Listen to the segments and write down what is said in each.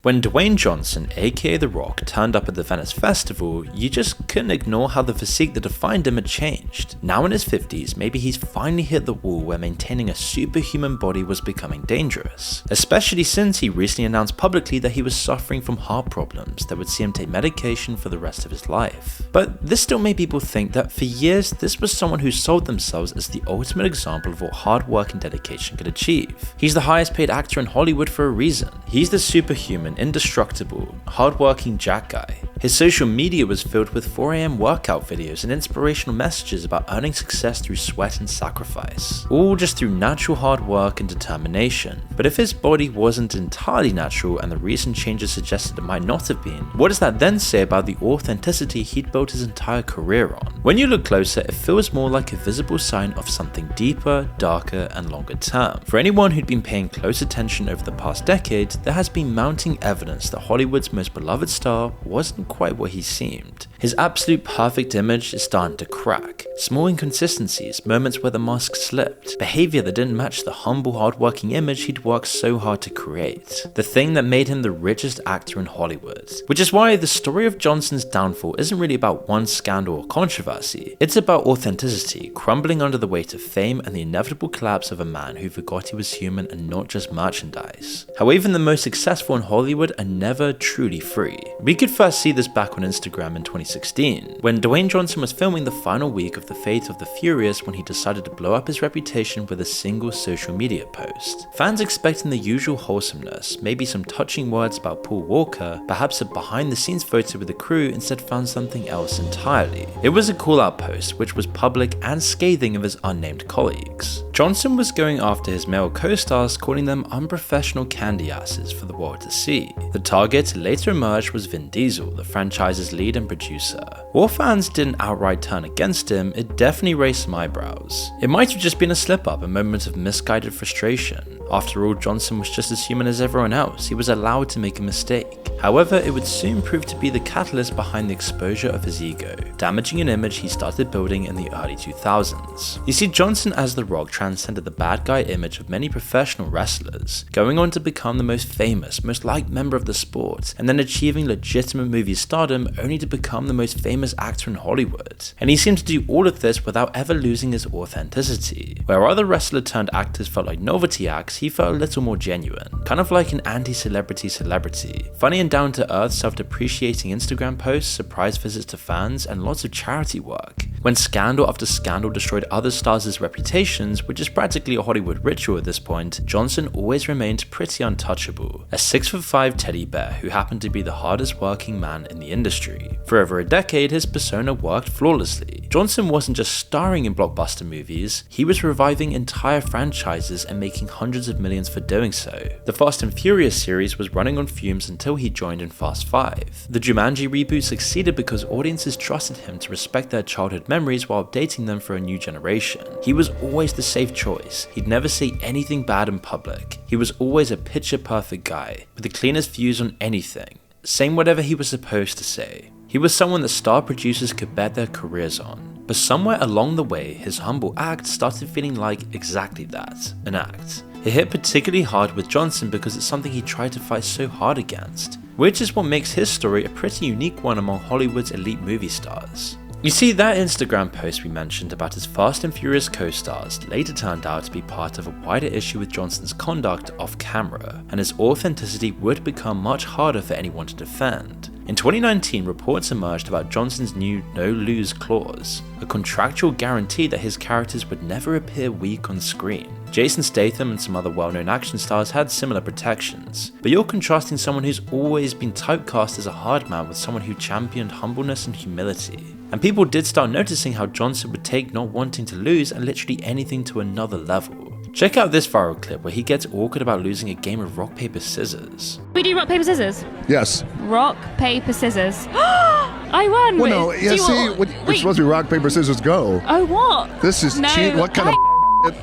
When Dwayne Johnson, aka The Rock, turned up at the Venice Festival, you just couldn't ignore how the physique that defined him had changed. Now in his 50s, maybe he's finally hit the wall where maintaining a superhuman body was becoming dangerous. Especially since he recently announced publicly that he was suffering from heart problems that would see him take medication for the rest of his life. But this still made people think that for years, this was someone who sold themselves as the ultimate example of what hard work and dedication could achieve. He's the highest paid actor in Hollywood for a reason. He's the superhuman, indestructible, hardworking Jack guy. His social media was filled with 4 AM workout videos and inspirational messages about earning success through sweat and sacrifice, all just through natural hard work and determination. But if his body wasn't entirely natural and the recent changes suggested it might not have been, what does that then say about the authenticity he'd built his entire career on? When you look closer, it feels more like a visible sign of something deeper, darker, and longer term. For anyone who'd been paying close attention over the past decade, there has been mounting evidence that Hollywood's most beloved star wasn't quite what he seemed. His absolute perfect image is starting to crack. Small inconsistencies, moments where the mask slipped, behavior that didn't match the humble, hardworking image he'd worked so hard to create. The thing that made him the richest actor in Hollywood. Which is why the story of Johnson's downfall isn't really about one scandal or controversy. It's about authenticity, crumbling under the weight of fame and the inevitable collapse of a man who forgot he was human and not just merchandise. How even the most successful in Hollywood are never truly free. We could first see this back on Instagram in 2016, when Dwayne Johnson was filming the final week of The Fate of the Furious when he decided to blow up his reputation with a single social media post. Fans expecting the usual wholesomeness, maybe some touching words about Paul Walker, perhaps a behind the scenes photo with the crew, instead found something else entirely. It was a call out post which was public and scathing of his unnamed colleagues. Johnson was going after his male co-stars, calling them unprofessional candy asses for the world to see. The target later emerged was Vin Diesel, the franchise's lead and producer. While fans didn't outright turn against him, it definitely raised some eyebrows. It might have just been a slip-up, a moment of misguided frustration. After all, Johnson was just as human as everyone else. He was allowed to make a mistake. However, it would soon prove to be the catalyst behind the exposure of his ego, damaging an image he started building in the early 2000s. You see, Johnson as The Rock transcended the bad guy image of many professional wrestlers, going on to become the most famous, most liked member of the sport, and then achieving legitimate movie stardom only to become the most famous actor in Hollywood. And he seemed to do all of this without ever losing his authenticity. Where other wrestler turned actors felt like novelty acts, he felt a little more genuine, kind of like an anti-celebrity celebrity. Funny and down-to-earth, self-depreciating Instagram posts, surprise visits to fans, and lots of charity work. When scandal after scandal destroyed other stars' reputations, which is practically a Hollywood ritual at this point, Johnson always remained pretty untouchable. A 6'5" teddy bear who happened to be the hardest working man in the industry. For over a decade, his persona worked flawlessly. Johnson wasn't just starring in blockbuster movies, he was reviving entire franchises and making hundreds of millions for doing so. The Fast and Furious series was running on fumes until he joined in Fast 5. The Jumanji reboot succeeded because audiences trusted him to respect their childhood memories while updating them for a new generation. He was always the safe choice. He'd never say anything bad in public. He was always a picture-perfect guy, with the cleanest views on anything, saying whatever he was supposed to say. He was someone that star producers could bet their careers on. But somewhere along the way, his humble act started feeling like exactly that, an act. It hit particularly hard with Johnson because it's something he tried to fight so hard against, which is what makes his story a pretty unique one among Hollywood's elite movie stars. You see, that Instagram post we mentioned about his Fast and Furious co-stars later turned out to be part of a wider issue with Johnson's conduct off camera, and his authenticity would become much harder for anyone to defend. In 2019, reports emerged about Johnson's new no-lose clause, a contractual guarantee that his characters would never appear weak on screen. Jason Statham and some other well-known action stars had similar protections, but you're contrasting someone who's always been typecast as a hard man with someone who championed humbleness and humility. And people did start noticing how Johnson would take not wanting to lose and literally anything to another level. Check out this viral clip where he gets awkward about losing a game of rock, paper, scissors. We do rock, paper, scissors? Yes. Rock, paper, scissors. I won! Well, no, yeah, see, we're supposed to be rock, paper, scissors, go. Oh, what? This is cheat. What kind of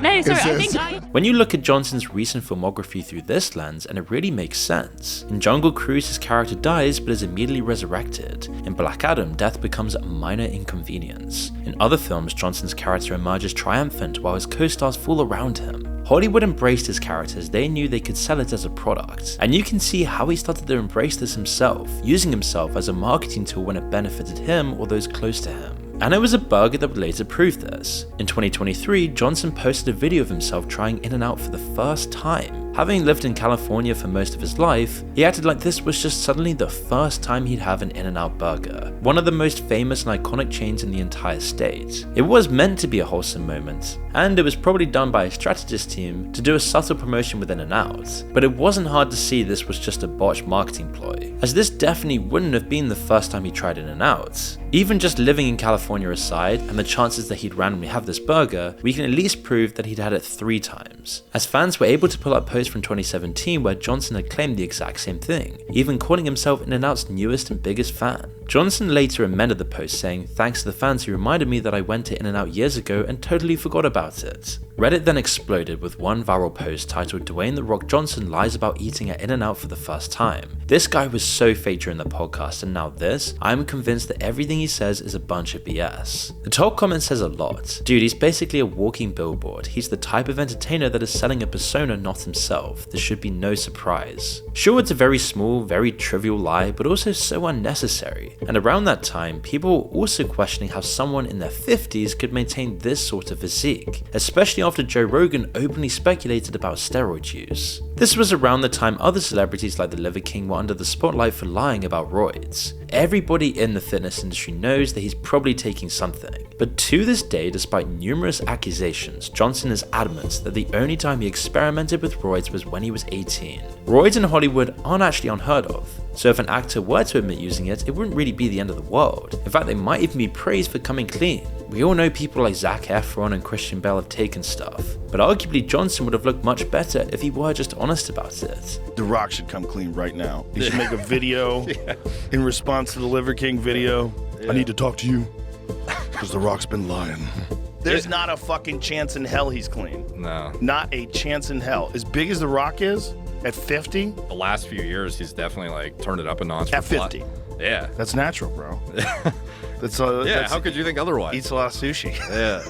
No, sorry, I this? think When you look at Johnson's recent filmography through this lens, and it really makes sense. In Jungle Cruise, his character dies but is immediately resurrected. In Black Adam, death becomes a minor inconvenience. In other films, Johnson's character emerges triumphant while his co-stars fall around him. Hollywood embraced his character as they knew they could sell it as a product, and you can see how he started to embrace this himself, using himself as a marketing tool when it benefited him or those close to him. And it was a burger that would later prove this. In 2023, Johnson posted a video of himself trying In-N-Out for the first time. Having lived in California for most of his life, he acted like this was just suddenly the first time he'd have an In-N-Out burger, one of the most famous and iconic chains in the entire state. It was meant to be a wholesome moment, and it was probably done by a strategist team to do a subtle promotion with In-N-Out, but it wasn't hard to see this was just a botched marketing ploy, as this definitely wouldn't have been the first time he tried In-N-Out. Even just living in California aside, and the chances that he'd randomly have this burger, we can at least prove that he'd had it 3 times, as fans were able to pull up posts from 2017 where Johnson had claimed the exact same thing, even calling himself In-N-Out's newest and biggest fan. Johnson later amended the post saying, "Thanks to the fans who reminded me that I went to In-N-Out years ago and totally forgot about it." Reddit then exploded with one viral post titled "Dwayne The Rock Johnson lies about eating at In-N-Out for the first time. This guy was so fake during the podcast, and now this? I'm convinced that everything he says is a bunch of BS." The top comment says a lot. Dude, he's basically a walking billboard. He's the type of entertainer that is selling a persona, not himself. This should be no surprise. Sure, it's a very small, very trivial lie, but also so unnecessary. And around that time, people were also questioning how someone in their 50s could maintain this sort of physique, especially after Joe Rogan openly speculated about steroid use. This was around the time other celebrities like the Liver King were under the spotlight for lying about roids. Everybody in the fitness industry knows that he's probably taking something, but to this day, despite numerous accusations, Johnson is adamant that the only time he experimented with roids was when he was 18. Roids in Hollywood aren't actually unheard of, so if an actor were to admit using it, it wouldn't really be the end of the world. In fact, they might even be praised for coming clean. We all know people like Zac Efron and Christian Bale have taken stuff, but arguably Johnson would have looked much better if he were just honest about it. The Rock should come clean right now. He should make a video in response to the Liver King video. I need to talk to you because The Rock's been lying. There's not a fucking chance in hell he's clean. No. Not a chance in hell. As big as The Rock is, at 50? The last few years, he's definitely like turned it up a notch. At 50. Yeah. That's natural, bro. That's how could you think otherwise? Eats a lot of sushi. Yeah.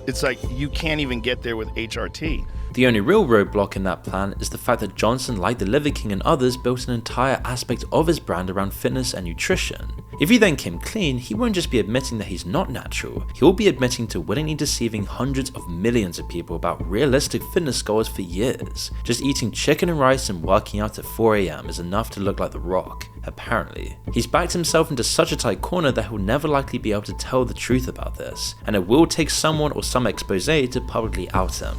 It's like you can't even get there with HRT. The only real roadblock in that plan is the fact that Johnson, like the Liver King and others, built an entire aspect of his brand around fitness and nutrition. If he then came clean, he won't just be admitting that he's not natural, he'll be admitting to willingly deceiving hundreds of millions of people about realistic fitness goals for years. Just eating chicken and rice and working out at 4 AM is enough to look like The Rock, apparently. He's backed himself into such a tight corner that he'll never likely be able to tell the truth about this, and it will take someone or some expose to publicly out him.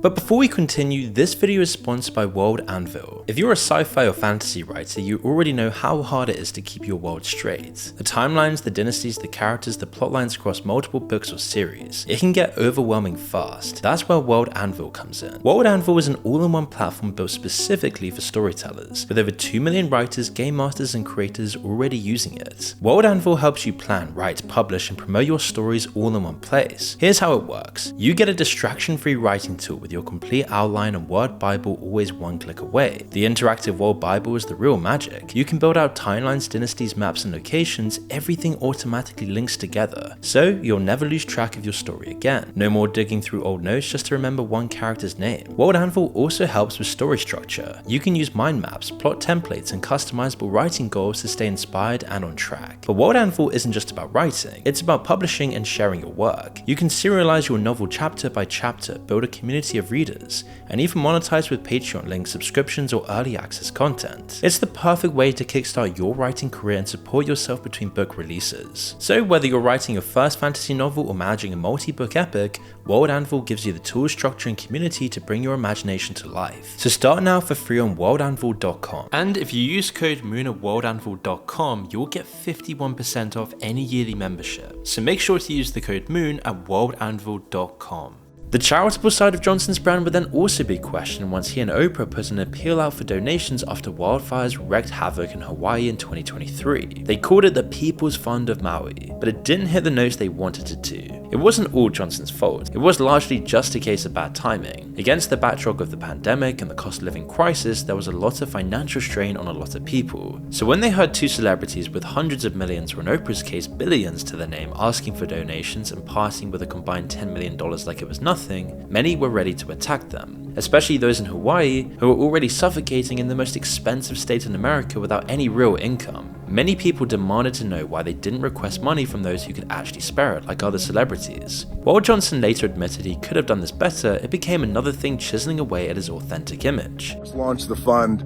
But before we continue, this video is sponsored by World Anvil. If you're a sci-fi or fantasy writer, you already know how hard it is to keep your world straight. The timelines, the dynasties, the characters, the plotlines across multiple books or series. It can get overwhelming fast. That's where World Anvil comes in. World Anvil is an all-in-one platform built specifically for storytellers, with over 2 million writers, game masters, and creators already using it. World Anvil helps you plan, write, publish, and promote your stories all in one place. Here's how it works. You get a distraction-free writing tool with your complete outline and word bible always one click away. The interactive world bible is the real magic. You can build out timelines, dynasties, maps, and locations. Everything automatically links together, so you'll never lose track of your story again. No more digging through old notes just to remember one character's name. World Anvil also helps with story structure. You can use mind maps, plot templates, and customizable writing goals to stay inspired and on track. But World Anvil isn't just about writing, it's about publishing and sharing your work. You can serialize your novel chapter by chapter, build a community of readers, and even monetize with Patreon links, subscriptions, or early access content. It's the perfect way to kickstart your writing career and support yourself between book releases. So whether you're writing your first fantasy novel or managing a multi-book epic, World Anvil gives you the tools, structure, and community to bring your imagination to life. So start now for free on worldanvil.com. And if you use code MOON at worldanvil.com, you'll get 51% off any yearly membership. So make sure to use the code MOON at worldanvil.com. The charitable side of Johnson's brand would then also be questioned once he and Oprah put an appeal out for donations after wildfires wreaked havoc in Hawaii in 2023. They called it the People's Fund of Maui, but it didn't hit the notes they wanted it to. It wasn't all Johnson's fault, it was largely just a case of bad timing. Against the backdrop of the pandemic and the cost of living crisis, there was a lot of financial strain on a lot of people. So when they heard 2 celebrities with hundreds of millions, or in Oprah's case billions to their name, asking for donations and parting with a combined $10 million like it was nothing, nothing, many were ready to attack them, especially those in Hawaii who were already suffocating in the most expensive state in America without any real income. Many people demanded to know why they didn't request money from those who could actually spare it, like other celebrities. While Johnson later admitted he could have done this better, it became another thing chiseling away at his authentic image. Launched the fund,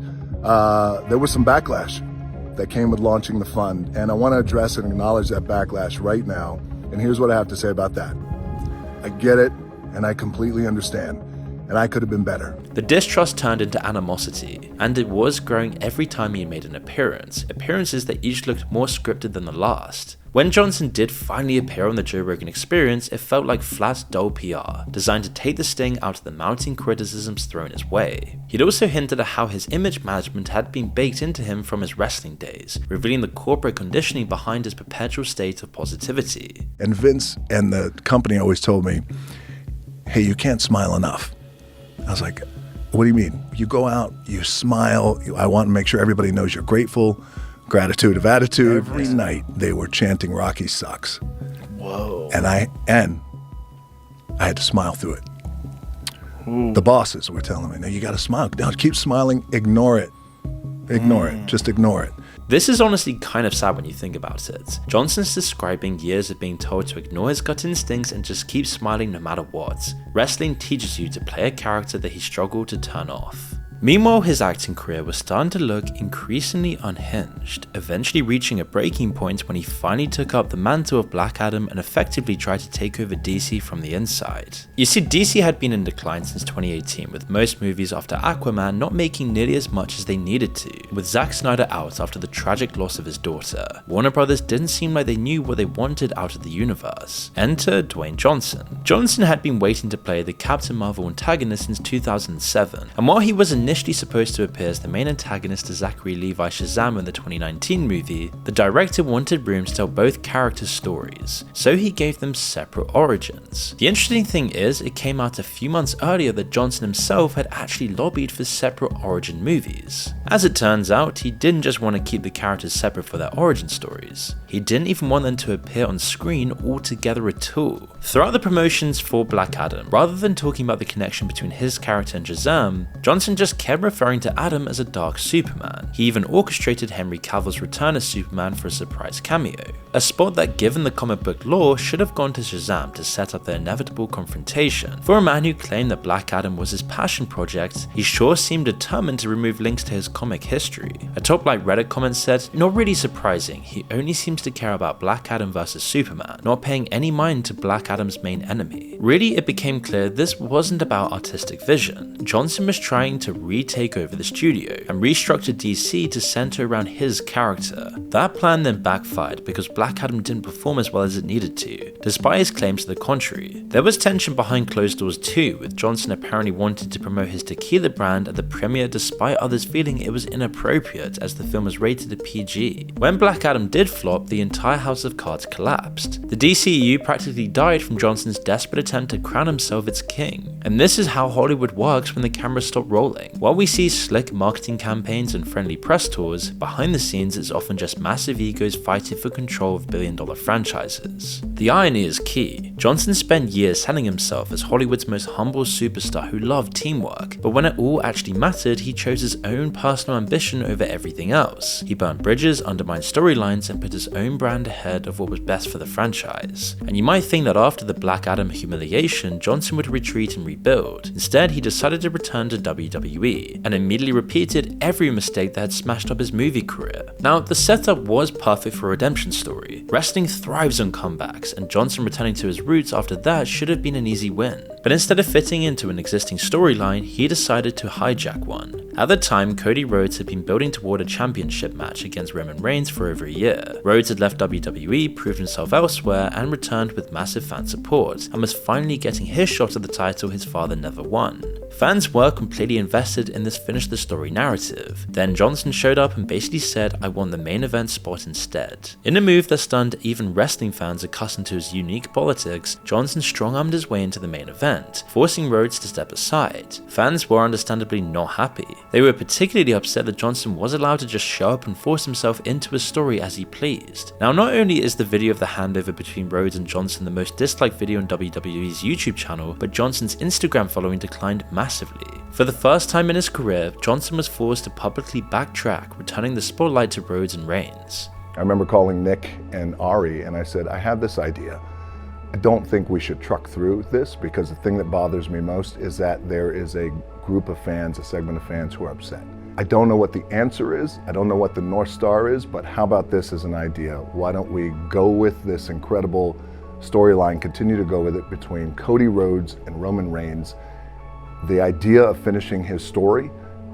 there was some backlash that came with launching the fund, and I want to address and acknowledge that backlash right now, and here's what I have to say about that. I get it, and I completely understand, and I could have been better. The distrust turned into animosity, and it was growing every time he made an appearance, appearances that each looked more scripted than the last. When Johnson did finally appear on the Joe Rogan Experience, it felt like flat, dull PR, designed to take the sting out of the mounting criticisms thrown his way. He'd also hinted at how his image management had been baked into him from his wrestling days, revealing the corporate conditioning behind his perpetual state of positivity. And Vince and the company always told me, hey, you can't smile enough. I was like, what do you mean? You go out, you smile, I want to make sure everybody knows you're grateful. Gratitude of attitude. Every night they were chanting Rocky sucks. Whoa. And I had to smile through it. Ooh. The bosses were telling me, no, you got to smile. No, keep smiling. Ignore it. Ignore it. Just ignore it. This is honestly kind of sad when you think about it. Johnson's describing years of being told to ignore his gut instincts and just keep smiling no matter what. Wrestling teaches you to play a character that he struggled to turn off. Meanwhile, his acting career was starting to look increasingly unhinged, eventually reaching a breaking point when he finally took up the mantle of Black Adam and effectively tried to take over DC from the inside. You see, DC had been in decline since 2018, with most movies after Aquaman not making nearly as much as they needed to, with Zack Snyder out after the tragic loss of his daughter. Warner Brothers didn't seem like they knew what they wanted out of the universe. Enter Dwayne Johnson. Johnson had been waiting to play the Captain Marvel antagonist since 2007, and while he was initially supposed to appear as the main antagonist to Zachary Levi Shazam in the 2019 movie, the director wanted room to tell both characters' stories, so he gave them separate origins. The interesting thing is, it came out a few months earlier that Johnson himself had actually lobbied for separate origin movies. As it turns out, he didn't just want to keep the characters separate for their origin stories, he didn't even want them to appear on screen altogether at all. Throughout the promotions for Black Adam, rather than talking about the connection between his character and Shazam, Johnson just kept referring to Adam as a dark Superman. He even orchestrated Henry Cavill's return as Superman for a surprise cameo, a spot that, given the comic book lore, should have gone to Shazam to set up their inevitable confrontation. For a man who claimed that Black Adam was his passion project, he sure seemed determined to remove links to his comic history. A top-like Reddit comment said, "Not really surprising, he only seems to care about Black Adam versus Superman, not paying any mind to Black Adam's main enemy." Really, it became clear this wasn't about artistic vision. Johnson was trying to retake over the studio and restructure DC to center around his character. That plan then backfired because Black Adam didn't perform as well as it needed to, despite his claims to the contrary. There was tension behind closed doors too, with Johnson apparently wanting to promote his tequila brand at the premiere despite others feeling it was inappropriate as the film was rated a PG. When Black Adam did flop, the entire house of cards collapsed. The DCEU practically died from Johnson's desperate attempt to crown himself its king. And this is how Hollywood works when the cameras stop rolling. While we see slick marketing campaigns and friendly press tours, behind the scenes it's often just massive egos fighting for control of billion-dollar franchises. The irony is key. Johnson spent years selling himself as Hollywood's most humble superstar who loved teamwork, but when it all actually mattered, he chose his own personal ambition over everything else. He burned bridges, undermined storylines, and put his own brand ahead of what was best for the franchise. And you might think that after the Black Adam humiliation, Johnson would retreat and rebuild. Instead, he decided to return to WWE, and immediately repeated every mistake that had smashed up his movie career. Now, the setup was perfect for a redemption story. Wrestling thrives on comebacks, and Johnson returning to his roots after that should have been an easy win. But instead of fitting into an existing storyline, he decided to hijack one. At the time, Cody Rhodes had been building toward a championship match against Roman Reigns for over a year. Rhodes had left WWE, proved himself elsewhere, and returned with massive fan support, and was finally getting his shot at the title his father never won. Fans were completely invested invested in this finish the story narrative. Then Johnson showed up and basically said, I want the main event spot instead. In a move that stunned even wrestling fans accustomed to his unique politics, Johnson strong-armed his way into the main event, forcing Rhodes to step aside. Fans were understandably not happy. They were particularly upset that Johnson was allowed to just show up and force himself into a story as he pleased. Now, not only is the video of the handover between Rhodes and Johnson the most disliked video on WWE's YouTube channel, but Johnson's Instagram following declined massively. For the first time in his career, Johnson was forced to publicly backtrack, returning the spotlight to Rhodes and Reigns. I remember calling Nick and Ari and I said, I have this idea. I don't think we should truck through this because the thing that bothers me most is that there is a group of fans, a segment of fans who are upset. I don't know what the answer is. I don't know what the North Star is, but how about this as an idea? Why don't we go with this incredible storyline, continue to go with it between Cody Rhodes and Roman Reigns. The idea of finishing his story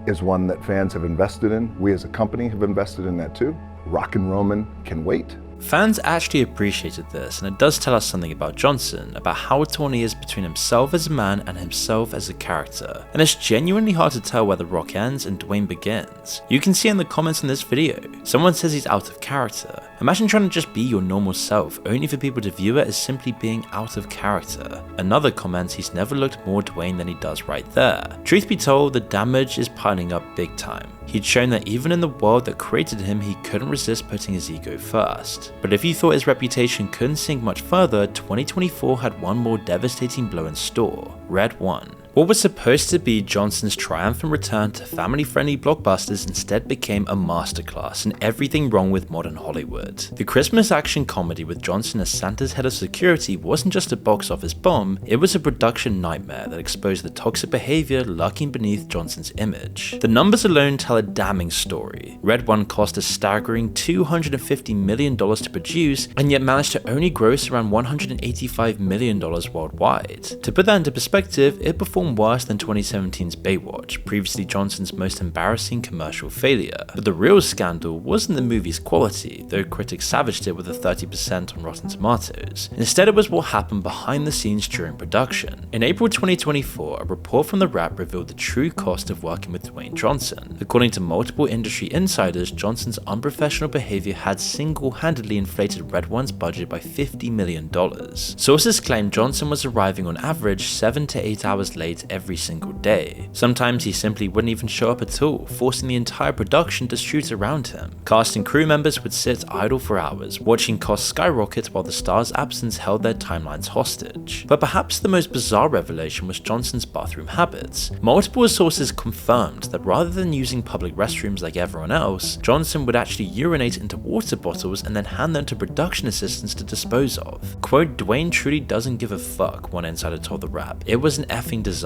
is one that fans have invested in. We as a company have invested in that too. Rock and Roman can wait. Fans actually appreciated this, and it does tell us something about Johnson, about how torn he is between himself as a man and himself as a character. And it's genuinely hard to tell where The Rock ends and Dwayne begins. You can see in the comments in this video, someone says he's out of character. Imagine trying to just be your normal self, only for people to view it as simply being out of character. Another comments he's never looked more Dwayne than he does right there. Truth be told, the damage is piling up big time. He'd shown that even in the world that created him, he couldn't resist putting his ego first. But if you thought his reputation couldn't sink much further, 2024 had one more devastating blow in store: Red 1. What was supposed to be Johnson's triumphant return to family-friendly blockbusters instead became a masterclass in everything wrong with modern Hollywood. The Christmas action comedy with Johnson as Santa's head of security wasn't just a box office bomb, it was a production nightmare that exposed the toxic behavior lurking beneath Johnson's image. The numbers alone tell a damning story. Red 1 cost a staggering $250 million to produce, and yet managed to only gross around $185 million worldwide. To put that into perspective, it performed worse than 2017's Baywatch, previously Johnson's most embarrassing commercial failure. But the real scandal wasn't the movie's quality, though critics savaged it with a 30% on Rotten Tomatoes. Instead, it was what happened behind the scenes during production. In April 2024, a report from The Wrap revealed the true cost of working with Dwayne Johnson. According to multiple industry insiders, Johnson's unprofessional behavior had single-handedly inflated Red 1's budget by $50 million. Sources claim Johnson was arriving on average 7 to 8 hours late every single day. Sometimes he simply wouldn't even show up at all, forcing the entire production to shoot around him. Cast and crew members would sit idle for hours, watching costs skyrocket while the star's absence held their timelines hostage. But perhaps the most bizarre revelation was Johnson's bathroom habits. Multiple sources confirmed that rather than using public restrooms like everyone else, Johnson would actually urinate into water bottles and then hand them to production assistants to dispose of. Quote, Dwayne truly doesn't give a fuck, one insider told The Wrap. It was an effing disaster.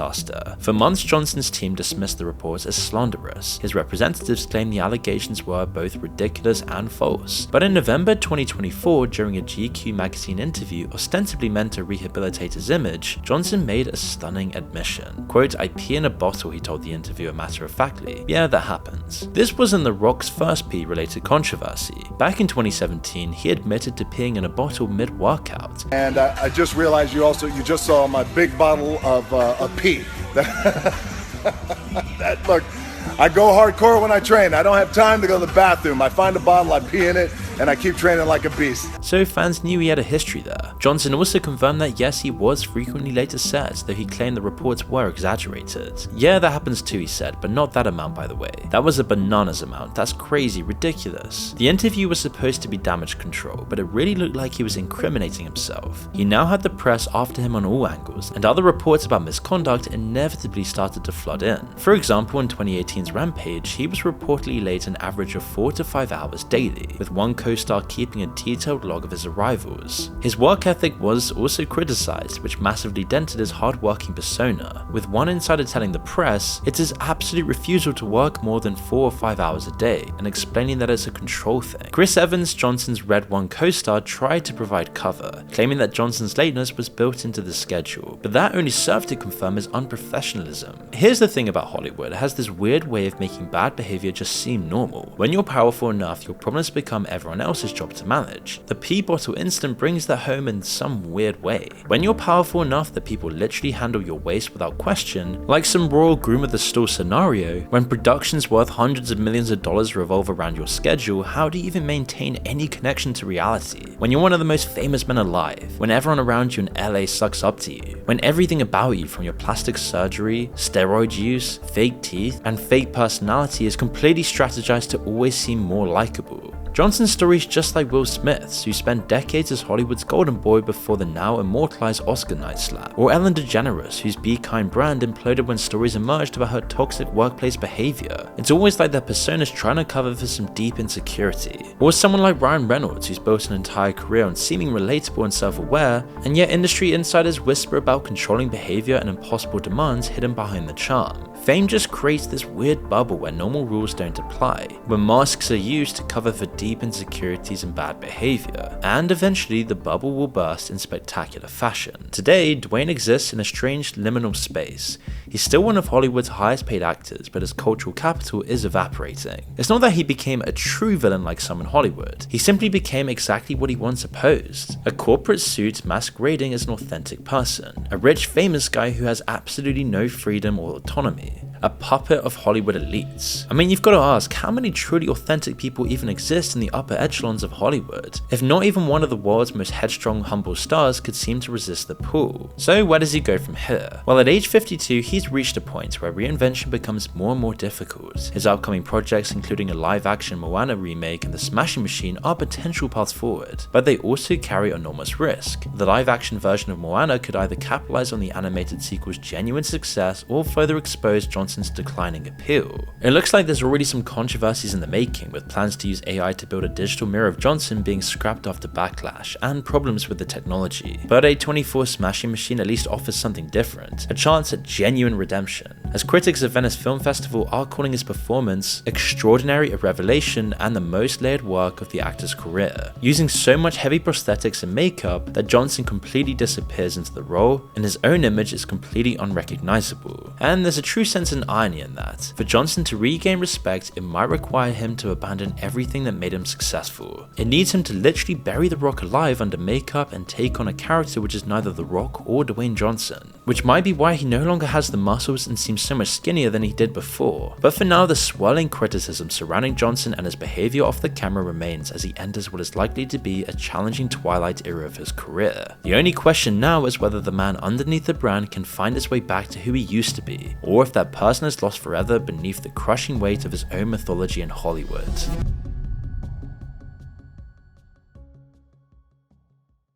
For months, Johnson's team dismissed the reports as slanderous. His representatives claimed the allegations were both ridiculous and false. But in November 2024, during a GQ magazine interview ostensibly meant to rehabilitate his image, Johnson made a stunning admission. Quote, I pee in a bottle, he told the interviewer matter-of-factly. Yeah, that happens. This wasn't The Rock's first pee-related controversy. Back in 2017, he admitted to peeing in a bottle mid-workout. And I just realized you just saw my big bottle of pee. Look, I go hardcore when I train. I don't have time to go to the bathroom. I find a bottle, I pee in it, and I keep training like a beast. So fans knew he had a history there. Johnson also confirmed that yes, he was frequently late to set, though he claimed the reports were exaggerated. Yeah, that happens too, he said, but not that amount, by the way. That was a bananas amount. That's crazy, ridiculous. The interview was supposed to be damage control, but it really looked like he was incriminating himself. He now had the press after him on all angles, and other reports about misconduct inevitably started to flood in. For example, in 2018's Rampage, he was reportedly late an average of 4 to 5 hours daily, with one co-star keeping a detailed log of his arrivals. His work ethic was also criticized, which massively dented his hard-working persona, with one insider telling the press it's his absolute refusal to work more than 4 or 5 hours a day, and explaining that it's a control thing. Chris Evans, Johnson's Red 1 co-star, tried to provide cover, claiming that Johnson's lateness was built into the schedule, but that only served to confirm his unprofessionalism. Here's the thing about Hollywood, it has this weird way of making bad behavior just seem normal. When you're powerful enough, your problems become everyone everyone else's job to manage. The pee bottle incident brings that home in some weird way. When you're powerful enough that people literally handle your waste without question, like some royal groom of the store scenario, when productions worth hundreds of millions of dollars revolve around your schedule, how do you even maintain any connection to reality? When you're one of the most famous men alive, when everyone around you in LA sucks up to you, when everything about you from your plastic surgery, steroid use, fake teeth, and fake personality is completely strategized to always seem more likable. Johnson's story is just like Will Smith's, who spent decades as Hollywood's golden boy before the now immortalized Oscar night slap, or Ellen DeGeneres, whose Be Kind brand imploded when stories emerged about her toxic workplace behavior. It's always like their personas trying to cover for some deep insecurity. Or someone like Ryan Reynolds, who's built an entire career on seeming relatable and self-aware, and yet industry insiders whisper about controlling behavior and impossible demands hidden behind the charm. Fame just creates this weird bubble where normal rules don't apply, where masks are used to cover for deep insecurities and bad behavior, and eventually the bubble will burst in spectacular fashion. Today, Dwayne exists in a strange liminal space. He's still one of Hollywood's highest paid actors, but his cultural capital is evaporating. It's not that he became a true villain like some in Hollywood, he simply became exactly what he once opposed: a corporate suit masquerading as an authentic person, a rich famous guy who has absolutely no freedom or autonomy. A puppet of Hollywood elites. I mean, you've got to ask, how many truly authentic people even exist in the upper echelons of Hollywood? If not even one of the world's most headstrong, humble stars could seem to resist the pull. So where does he go from here? Well, at age 52, he's reached a point where reinvention becomes more and more difficult. His upcoming projects, including a live-action Moana remake and The Smashing Machine, are potential paths forward, but they also carry enormous risk. The live-action version of Moana could either capitalize on the animated sequel's genuine success or further expose Johnson's declining appeal. It looks like there's already some controversies in the making, with plans to use AI to build a digital mirror of Johnson being scrapped after Backlash, and problems with the technology. But A24's Smashing Machine at least offers something different, a chance at genuine redemption, as critics of Venice Film Festival are calling his performance extraordinary, a revelation, and the most layered work of the actor's career, using so much heavy prosthetics and makeup that Johnson completely disappears into the role, and his own image is completely unrecognizable. And there's a true sense of irony in that. For Johnson to regain respect, it might require him to abandon everything that made him successful. It needs him to literally bury The Rock alive under makeup and take on a character which is neither The Rock or Dwayne Johnson, which might be why he no longer has the muscles and seems so much skinnier than he did before. But for now, the swirling criticism surrounding Johnson and his behavior off the camera remains as he enters what is likely to be a challenging twilight era of his career. The only question now is whether the man underneath the brand can find his way back to who he used to be, or if that person is lost forever beneath the crushing weight of his own mythology in Hollywood.